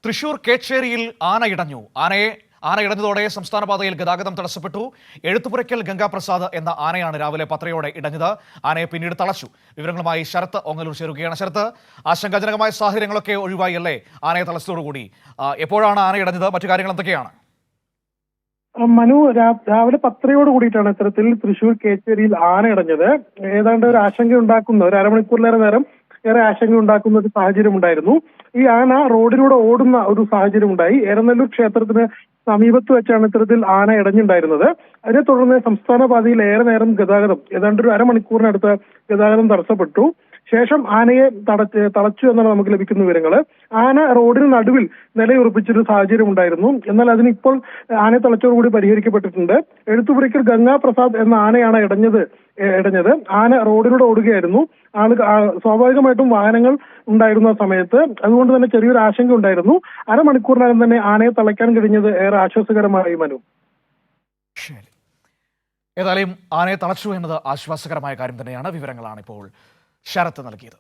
തൃശൂർ കേച്ചേരിയിൽ ആന ഇടഞ്ഞു. ആന ഇടഞ്ഞതോടെ സംസ്ഥാന പാതയിൽ ഗതാഗതം തടസ്സപ്പെട്ടു. എഴുത്തുപുരയ്ക്കൽ ഗംഗാപ്രസാദ് എന്ന ആനയാണ് രാവിലെ 10:30 ഇടഞ്ഞത്. ആനയെ പിന്നീട് തളച്ചു. വിവരങ്ങളുമായി ശരത്ത് ഓങ്ങല്ലൂർ ചേരുകയാണ്. ശരത്ത്, ആശങ്കാജനകമായ സാഹചര്യങ്ങളൊക്കെ ഒഴിവായി അല്ലേ ആനയെ തളച്ചതോടുകൂടി? എപ്പോഴാണ് ആന ഇടഞ്ഞത്? മറ്റു കാര്യങ്ങൾ എന്തൊക്കെയാണ്? മനു, രാവിലെ 10:30 കൂടിയിട്ടാണ് ഇത്തരത്തിൽ തൃശൂർ കേച്ചേരിയിൽ ആന ഇടഞ്ഞത്. ഏതാണ്ട് ഒരു ആശങ്ക ഉണ്ടാക്കുന്ന, ഒരു അരമണിക്കൂറിലേറെ നേരം ഏറെ ആശങ്ക ഉണ്ടാക്കുന്ന ഒരു സാഹചര്യം ഉണ്ടായിരുന്നു. ഈ ആന റോഡിലൂടെ ഓടുന്ന ഒരു സാഹചര്യം ഉണ്ടായി. എരനെല്ലൂർ ക്ഷേത്രത്തിന് സമീപത്ത് വെച്ചാണ് ഇത്തരത്തിൽ ആന ഇടഞ്ഞിട്ടുണ്ടായിരുന്നത്. അതിനെ തുടർന്ന് സംസ്ഥാന പാതയിൽ ഏറെ നേരം ഗതാഗതം, ഏതാണ്ട് ഒരു അരമണിക്കൂറിനടുത്ത് ഗതാഗതം തടസ്സപ്പെട്ടു. ശേഷം ആനയെ തളച്ചു എന്നാണ് നമുക്ക് ലഭിക്കുന്ന വിവരങ്ങൾ. ആന റോഡിന് നടുവിൽ നിലയുറപ്പിച്ചൊരു സാഹചര്യം ഉണ്ടായിരുന്നു. എന്നാൽ അതിനിപ്പോൾ ആനയെ തളച്ചതോടുകൂടി പരിഹരിക്കപ്പെട്ടിട്ടുണ്ട്. എഴുത്തുപുരയ്ക്കൽ ഗംഗാപ്രസാദ് എന്ന ആനയാണ് ഇടഞ്ഞത്. ആന റോഡിലൂടെ ഓടുകയായിരുന്നു. സ്വാഭാവികമായിട്ടും വാഹനങ്ങൾ ഉണ്ടായിരുന്ന സമയത്ത് അതുകൊണ്ട് തന്നെ ചെറിയൊരു ആശങ്ക ഉണ്ടായിരുന്നു. അരമണിക്കൂറിനകം തന്നെ ആനയെ തളയ്ക്കാൻ കഴിഞ്ഞത് ഏറെ ആശ്വാസകരമായി. മനു, ശരി, ഏതായാലും ആനയെ തളച്ചു എന്നത് ആശ്വാസകരമായ കാര്യം തന്നെയാണ്. വിവരങ്ങളാണ് ഇപ്പോൾ ശരത്ത് നൽകിയത്.